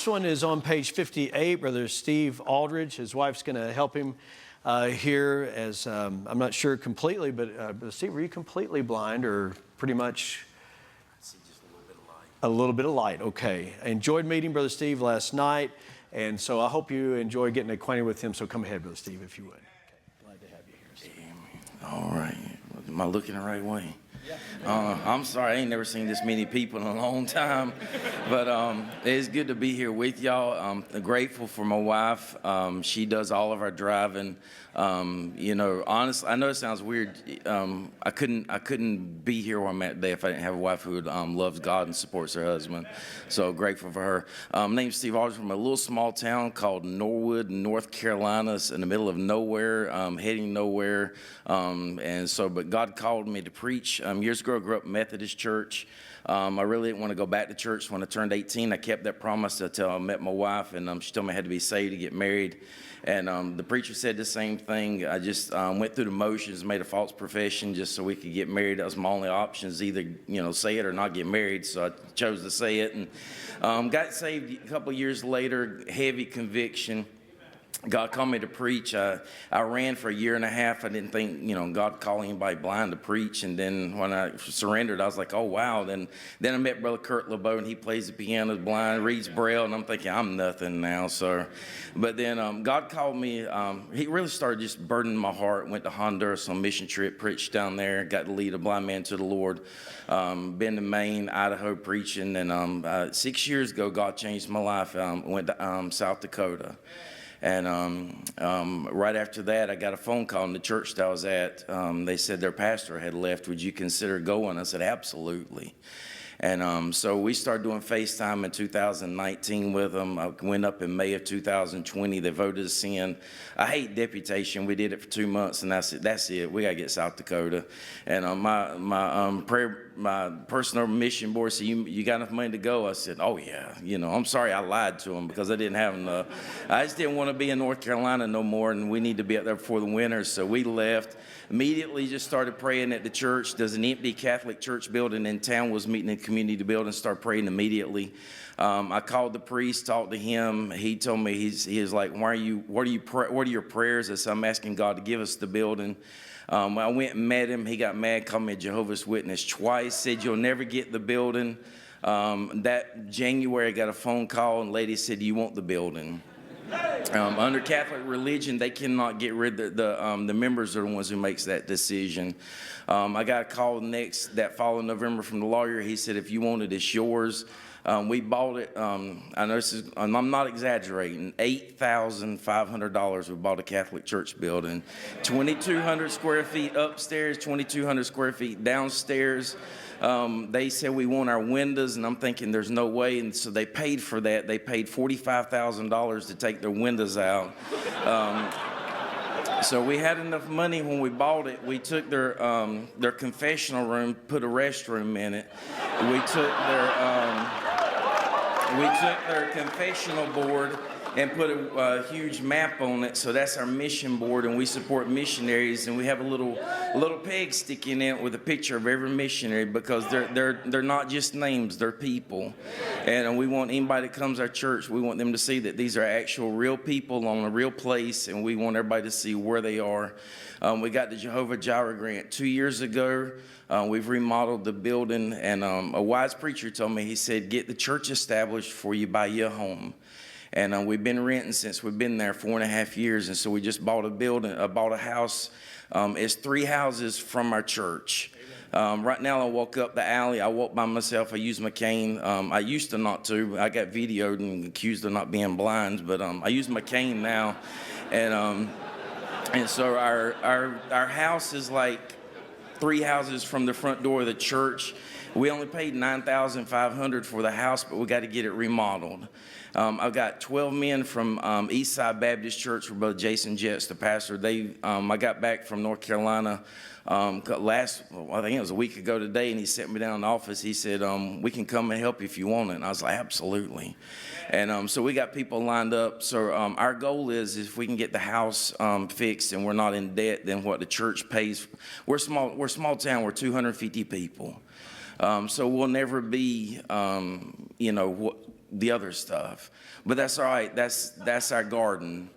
next one is on page 58. Brother Steve Aldridge, his wife's going to help him here as, I'm not sure completely, but Steve, were you completely blind or pretty much? I see just a little bit of light. A little bit of light, okay. I enjoyed meeting Brother Steve last night, and so I hope you enjoy getting acquainted with him. So come ahead, Brother Steve, if you would. Okay. Glad to have you here, Steve. All right. Am I looking the right way? I'm sorry, I ain't never seen this many people in a long time, but it's good to be here with y'all. I'm grateful for my wife. She does all of our driving. Honestly, I know it sounds weird. I couldn't be here where I'm at today if I didn't have a wife who loves God and supports her husband. So grateful for her. My name's Steve Aldridge from a little small town called Norwood, North Carolina. It's in the middle of nowhere, heading nowhere. But God called me to preach. Years ago, I grew up Methodist church. I really didn't want to go back to church. When I turned 18, I kept that promise until I met my wife, and she told me I had to be saved to get married. And the preacher said the same thing. I just went through the motions, made a false profession just so we could get married. That was my only options, either say it or not get married. So I chose to say it, and got saved a couple years later. Heavy conviction. God called me to preach. I ran for a year and a half. I didn't think, God called anybody blind to preach. And then when I surrendered, I was like, oh, wow. Then I met Brother Kurt LeBeau, and he plays the piano, blind, reads Braille, and I'm thinking, I'm nothing now, sir. But then God called me. He really started just burdening my heart. Went to Honduras on a mission trip, preached down there, got to lead a blind man to the Lord. Been to Maine, Idaho preaching. And 6 years ago, God changed my life. Went to South Dakota. And right after that, I got a phone call in the church that I was at. They said their pastor had left. Would you consider going? I said, absolutely. And so we started doing FaceTime in 2019 with them. I went up in May of 2020. They voted us in. I hate deputation. We did it for 2 months, and that's it. We got to get South Dakota. And my personal mission board said, you got enough money to go? I said, oh, yeah. I'm sorry I lied to them because I didn't have enough. I just didn't want to be in North Carolina no more, and we need to be up there before the winter. So we left. Immediately just started praying at the church. There's an empty Catholic church building in town, was meeting in the community building, started praying immediately. I called the priest, talked to him. He told me, he was like, what are your prayers? I said, I'm asking God to give us the building. I went and met him. He got mad, called me a Jehovah's Witness twice, said you'll never get the building. That January, I got a phone call, and the lady said, do you want the building? Under Catholic religion, they cannot get rid of the members are the ones who makes that decision. I got a call that following November from the lawyer. He said, if you want it, it's yours. We bought it. I know this is, I'm not exaggerating, $8,500 we bought a Catholic church building. 2,200 square feet upstairs, 2,200 square feet downstairs. They said we want our windows, and I'm thinking there's no way, and so they paid for that. They paid $45,000 to take their windows out. So we had enough money when we bought it. We took their confessional room, put a restroom in it. We took their confessional board and put a huge map on it. So that's our mission board, and we support missionaries. And we have a little peg sticking in it with a picture of every missionary, because they're not just names, they're people. And we want anybody that comes to our church, we want them to see that these are actual real people on a real place, and we want everybody to see where they are. We got the Jehovah Jireh grant 2 years ago. We've remodeled the building, and a wise preacher told me, he said, get the church established before you buy you a home. And we've been renting since we've been there 4.5 years, and so we just bought a house. It's 3 houses from our church. Right now, I walk up the alley. I walk by myself. I use my cane. I used to not to. I got videoed and accused of not being blind, but I use my cane now. And so our house is like 3 houses from the front door of the church. We only paid $9,500 for the house, but we got to get it remodeled. I've got 12 men from Eastside Baptist Church, where Brother Jason Jetts, the pastor. I got back from North Carolina I think it was a week ago today, and he sent me down in the office. He said, we can come and help you if you want it. And I was like, absolutely. And so we got people lined up. So our goal is if we can get the house fixed and we're not in debt, then what the church pays. We're a small town. We're 250 people. So we'll never be, the other stuff. But that's all right. That's our garden,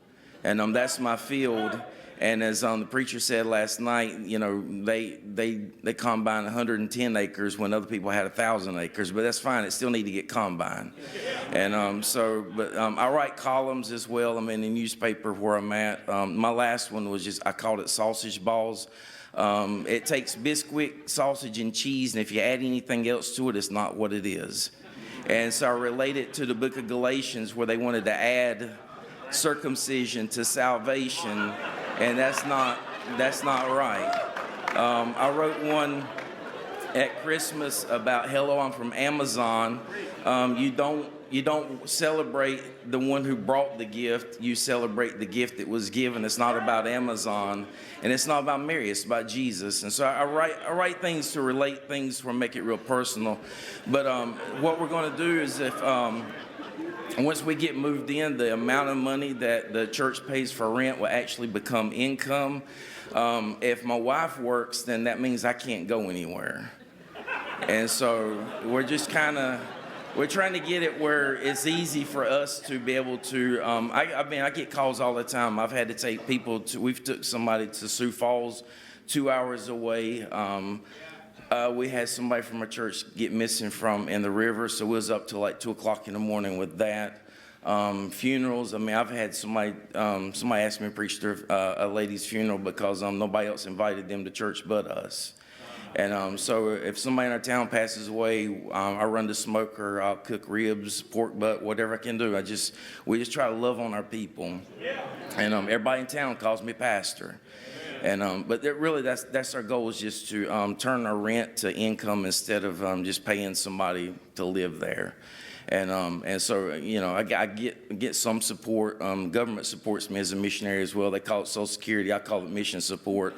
and that's my field. And as the preacher said last night, you know, they combine 110 acres when other people had 1,000 acres, but that's fine. It still need to get combined. And I write columns as well. I'm in the newspaper where I'm at. My last one was I called it Sausage Balls. It takes Bisquick, sausage, and cheese, and if you add anything else to it, it's not what it is. And so I relate it to the book of Galatians where they wanted to add circumcision to salvation, and that's not right. I wrote one at Christmas about, hello, I'm from Amazon. You don't celebrate the one who brought the gift. You celebrate the gift that was given. It's not about Amazon, and it's not about Mary. It's about Jesus. And so I write things to relate things to make it real personal. But what we're going to do is once we get moved in, the amount of money that the church pays for rent will actually become income. If my wife works, then that means I can't go anywhere. And so we're trying to get it where it's easy for us to be able to, I get calls all the time. I've had to take people we've took somebody to Sioux Falls, 2 hours away. We had somebody from a church get missing in the river, so we was up till like 2 o'clock in the morning with that. Funerals, I've had somebody asked me to preach a lady's funeral because nobody else invited them to church but us. And so if somebody in our town passes away, I run the smoker, I'll cook ribs, pork butt, whatever I can do. We just try to love on our people. And everybody in town calls me pastor. And but really that's our goal, is just to turn our rent to income instead of just paying somebody to live there. And so, you know, I get some support. Government supports me as a missionary as well. They call it Social Security. I call it mission support.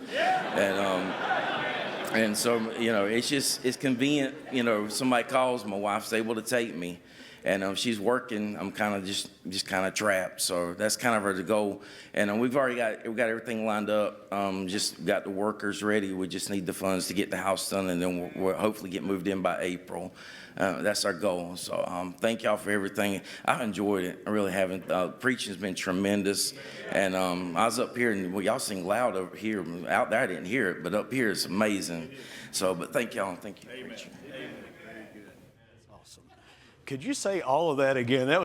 And so, you know, it's convenient. You know, somebody calls, my wife's able to take me, and she's working. I'm kind of just kind of trapped. So that's kind of our goal. And we've got everything lined up. Just got the workers ready. We just need the funds to get the house done, and then we'll hopefully get moved in by April. That's our goal. So thank y'all for everything. I've enjoyed it. I really haven't. Preaching's been tremendous. And I was up here, and y'all sing loud over here. Out there I didn't hear it, but up here it's amazing. So, but thank y'all. Thank you, preacher. Amen. Very good. That's awesome. Could you say all of that again? That